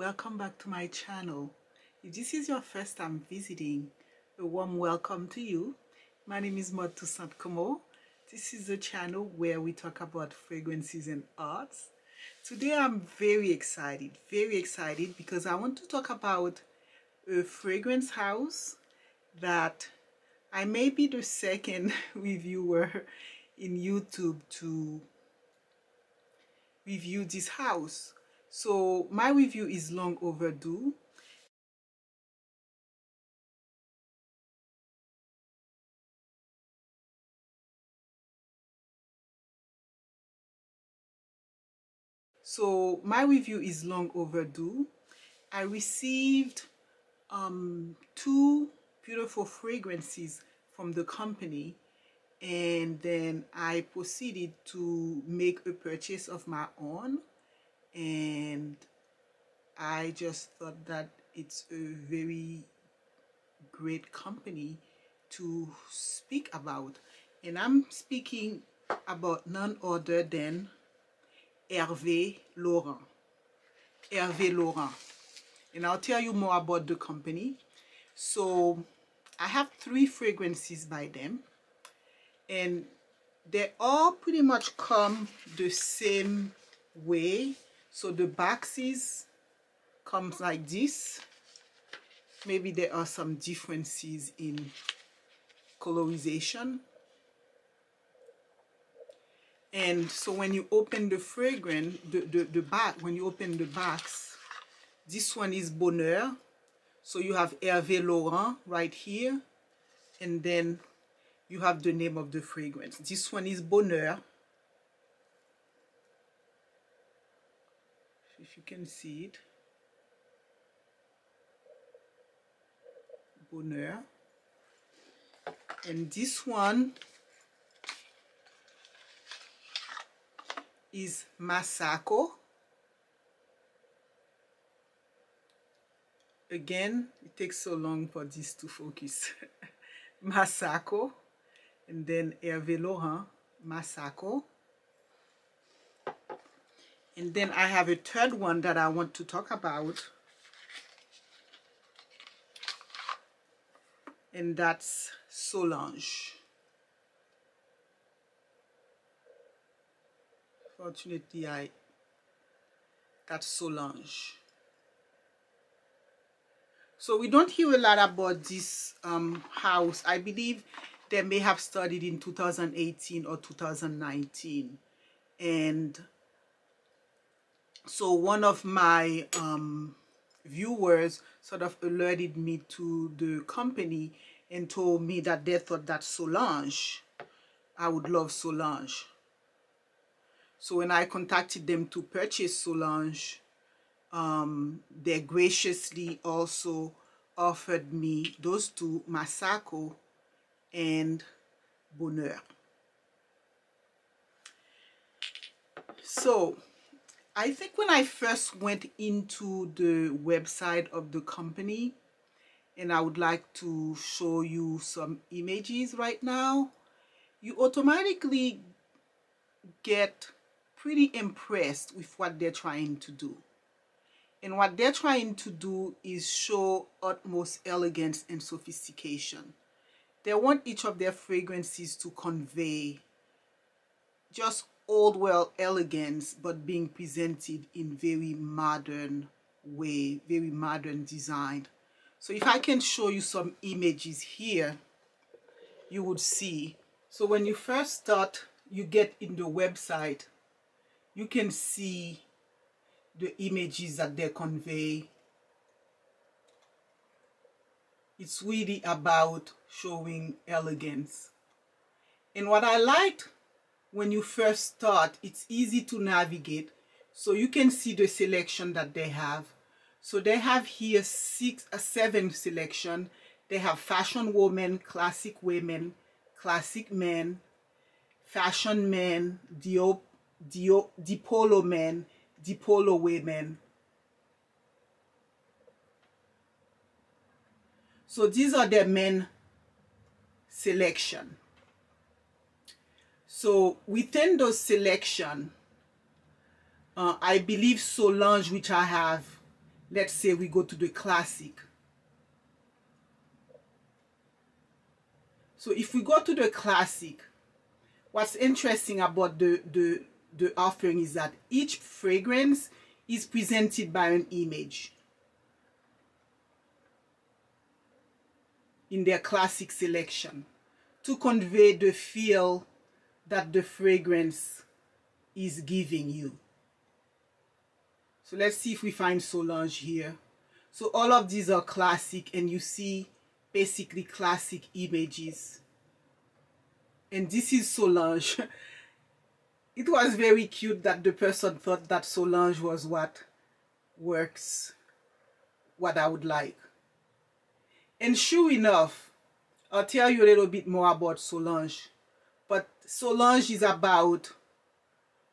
welcome back to my channel. If this is your first time visiting, a warm welcome to you. My name is 𝐁𝐞𝐥𝐿. This is a channel where we talk about fragrances and arts. Today I'm very excited because I want to talk about a fragrance house that I may be the second reviewer in YouTube to review this house. So my review is long overdue. I received two beautiful fragrances from the company, and then I proceeded to make a purchase of my own, and I just thought that it's a very great company to speak about. And I'm speaking about none other than Herve Laurent. Herve Laurent. And I'll tell you more about the company. So I have 3 fragrances by them, and they all pretty much come the same way. So the boxes comes like this. Maybe there are some differences in colorization. And so when you open the fragrance, when you open the box, this one is Bonheur. So you have Herve Laurent right here, and then you have the name of the fragrance. This one is Bonheur. If you can see it. Bonheur. And this one is Masako. Again, it takes so long for this to focus. Masako. And then Herve Laurent, Masako. And then I have a third one that I want to talk about, and that's Solange. Fortunately, that's Solange. So we don't hear a lot about this house. I believe they may have started in 2018 or 2019. And so one of my viewers sort of alerted me to the company and told me that they thought that Solange, I would love Solange. So when I contacted them to purchase Solange, they graciously also offered me those two, Masako and Bonheur. So I think when I first went into the website of the company, and I would like to show you some images right now, you automatically get pretty impressed with what they're trying to do. And what they're trying to do is show utmost elegance and sophistication. They want each of their fragrances to convey just old world elegance, but being presented in very modern way, very modern design. So if I can show you some images here, you would see. So when you first start, you get in the website, you can see the images that they convey. It's really about showing elegance. And what I liked, when you first start, it's easy to navigate. So you can see the selection that they have. So they have here 7 selection. They have fashion woman, classic women, classic men, fashion men, dipolo men, dipolo women. So these are the men selection. So within those selection, I believe Solange, which I have, let's say we go to the classic. So if we go to the classic, what's interesting about the offering is that each fragrance is presented by an image in their classic selection to convey the feel that the fragrance is giving you. So let's see if we find Solange here. So all of these are classic, and you see basically classic images. And this is Solange. It was very cute that the person thought that Solange was what works, what I would like. And sure enough, I'll tell you a little bit more about Solange. But Solange is about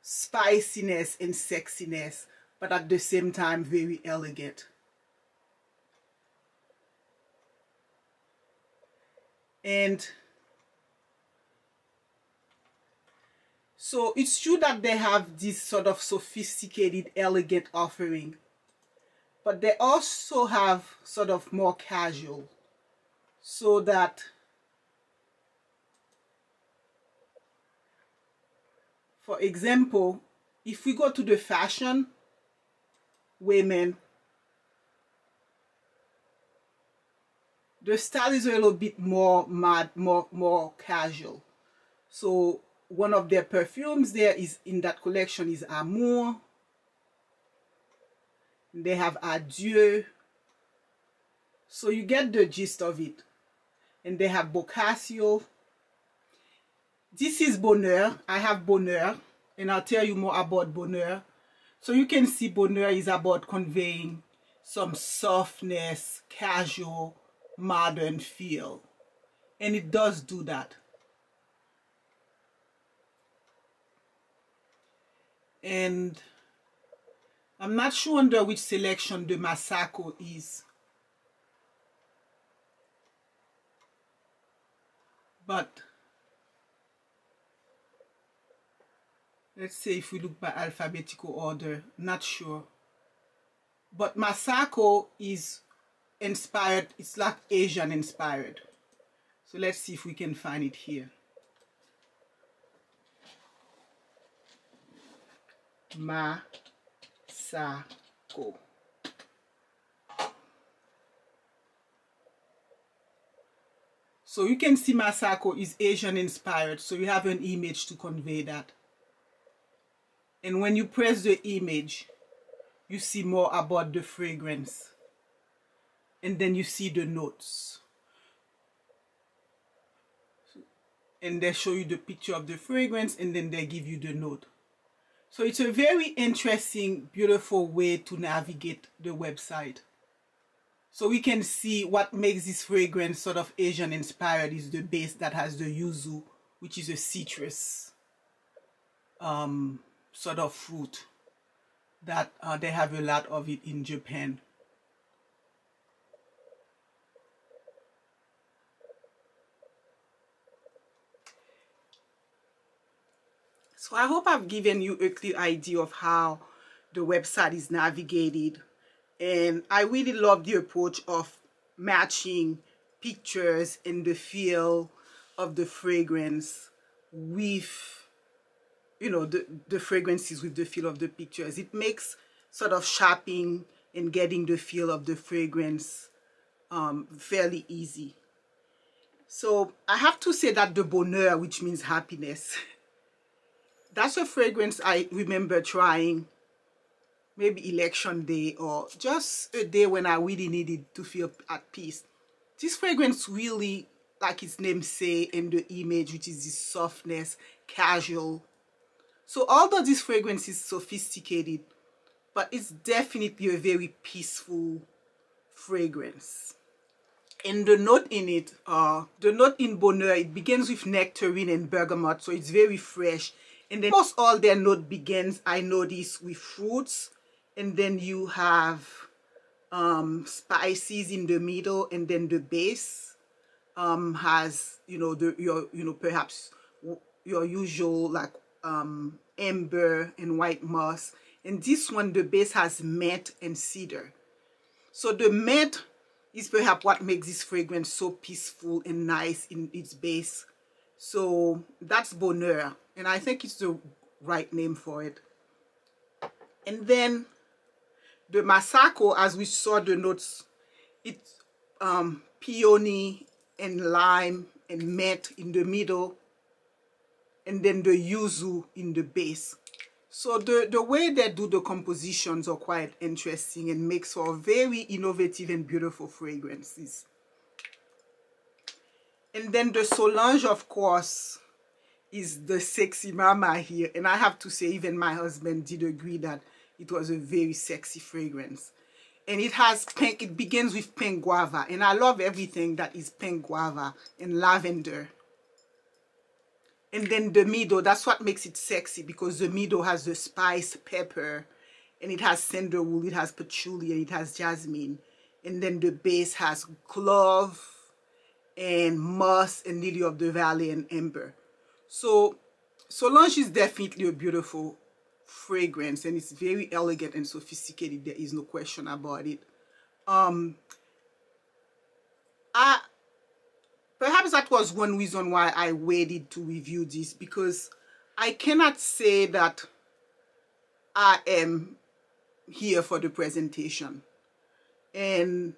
spiciness and sexiness, but at the same time very elegant. And so it's true that they have this sort of sophisticated, elegant offering, but they also have sort of more casual, so that for example, if we go to the fashion women, the style is a little bit more mad, more casual. So one of their perfumes there is in that collection is Amour. They have Adieu. So you get the gist of it. And they have Boccaccio. This is Bonheur. I have Bonheur, and I'll tell you more about Bonheur. So you can see Bonheur is about conveying some softness, casual, modern feel. And it does do that. And I'm not sure under which selection the Masako is. But let's say if we look by alphabetical order, not sure. But Masako is inspired, it's like Asian inspired. So let's see if we can find it here. Masako. So you can see Masako is Asian inspired, so you have an image to convey that. And when you press the image, you see more about the fragrance. And then you see the notes. And they show you the picture of the fragrance, and then they give you the note. So it's a very interesting, beautiful way to navigate the website. So we can see what makes this fragrance sort of Asian inspired is the base that has the yuzu, which is a citrus sort of fruit that they have a lot of it in Japan. So I hope I've given you a clear idea of how the website is navigated. And I really love the approach of matching pictures and the feel of the fragrance with, you know, the fragrances with the feel of the pictures. It makes sort of shopping and getting the feel of the fragrance fairly easy. So I have to say that the Bonheur, which means happiness, that's a fragrance I remember trying maybe election day or just a day when I really needed to feel at peace. This fragrance really, like its name say, in the image, which is this softness, casual. So although this fragrance is sophisticated, but it's definitely a very peaceful fragrance. And the note in it, the note in Bonheur, it begins with nectarine and bergamot, so it's very fresh. And then almost all their note begins, I notice, with fruits. And then you have spices in the middle, and then the base has, you know, perhaps your usual like amber and white moss. And this one, the base has mint and cedar. So the matte is perhaps what makes this fragrance so peaceful and nice in its base. So that's Bonheur, and I think it's the right name for it. And then the Masako, as we saw the notes, it's peony and lime and mint in the middle, and then the yuzu in the base. So the way they do the compositions are quite interesting and makes for very innovative and beautiful fragrances. And then the Solange, of course, is the sexy mama here. And I have to say, even my husband did agree that it was a very sexy fragrance. And it has pink, it begins with pink guava. And I love everything that is pink guava and lavender. And then the middle, that's what makes it sexy, because the middle has the spice, pepper, and it has sandalwood, it has patchouli, and it has jasmine. And then the base has clove and musk and lily of the valley and amber. So Solange is definitely a beautiful fragrance, and it's very elegant and sophisticated. There is no question about it. Perhaps that was one reason why I waited to review this, because I cannot say that I am here for the presentation. And,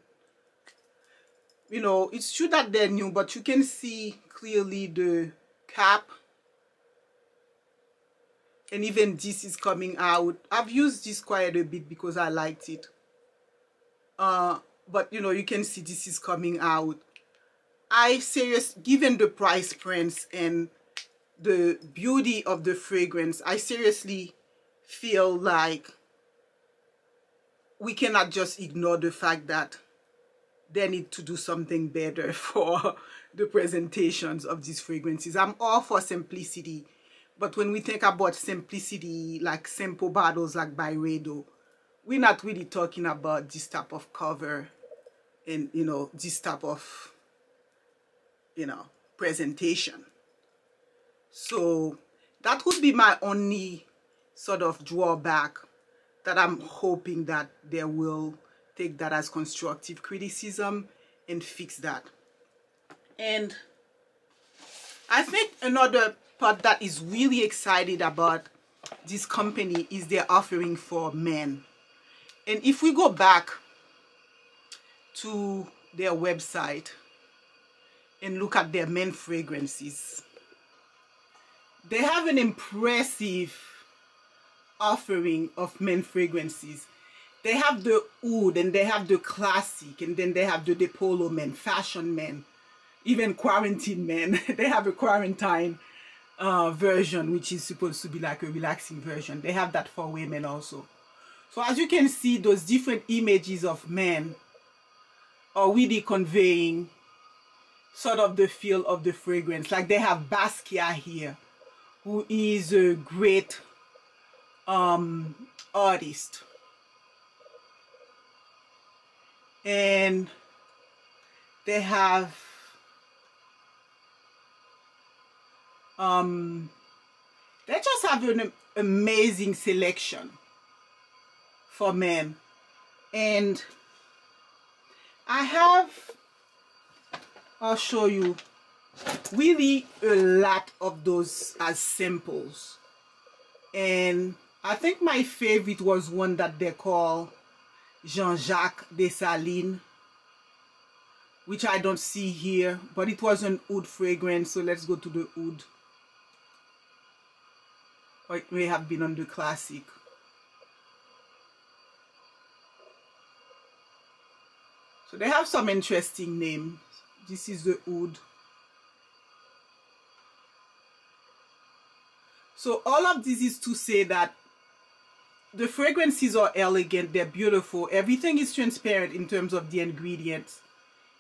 you know, it's true that they're new, but you can see clearly the cap. And even this is coming out. I've used this quite a bit because I liked it. But, you know, you can see this is coming out. Given the price points and the beauty of the fragrance, I seriously feel like we cannot just ignore the fact that they need to do something better for the presentations of these fragrances. I'm all for simplicity, but when we think about simplicity, like simple bottles like 𝐵𝐻𝑚, we're not really talking about this type of cover and, you know, this type of, you know, presentation. So that would be my only sort of drawback, that I'm hoping that they will take that as constructive criticism and fix that. And I think another part that is really excited about this company is their offering for men. And if we go back to their website and look at their men fragrances, they have an impressive offering of men fragrances. They have the oud, and they have the classic, and then they have the polo men, fashion men, even quarantine men. They have a quarantine version, which is supposed to be like a relaxing version. They have that for women also. So as you can see, those different images of men are really conveying sort of the feel of the fragrance. Like they have Basquiat here, who is a great artist. And they have they just have an amazing selection for men. And I'll show you really a lot of those as samples. And I think my favorite was one that they call Jean-Jacques Dessalines, which I don't see here, but it was an oud fragrance. So let's go to the oud. Or it may have been on the classic. So they have some interesting names. This is the oud. So all of this is to say that the fragrances are elegant, they're beautiful. Everything is transparent in terms of the ingredients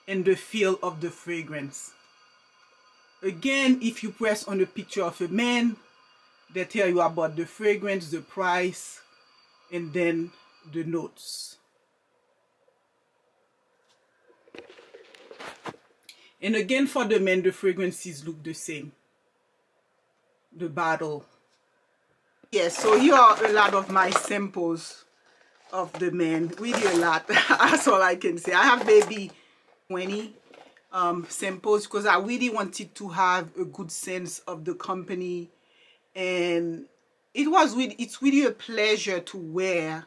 and the feel of the fragrance. Again, if you press on the picture of a man, they tell you about the fragrance, the price, and then the notes. And again, for the men, the fragrances look the same. The bottle. Yes, so here are a lot of my samples of the men, really a lot. That's all I can say. I have maybe 20 samples because I really wanted to have a good sense of the company, and it's really a pleasure to wear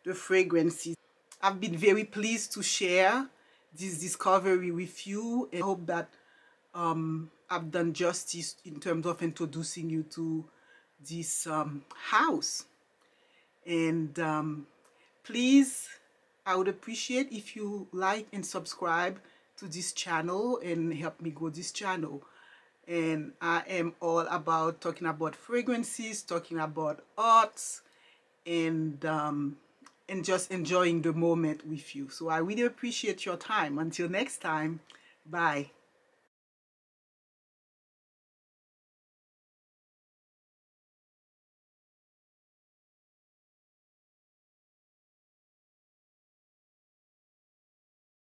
the fragrances. I've been very pleased to share this discovery with you, and I hope that I've done justice in terms of introducing you to this house. And please, I would appreciate if you like and subscribe to this channel and help me grow this channel. And I am all about talking about fragrances, talking about arts, and just enjoying the moment with you. So I really appreciate your time. Until next time, bye.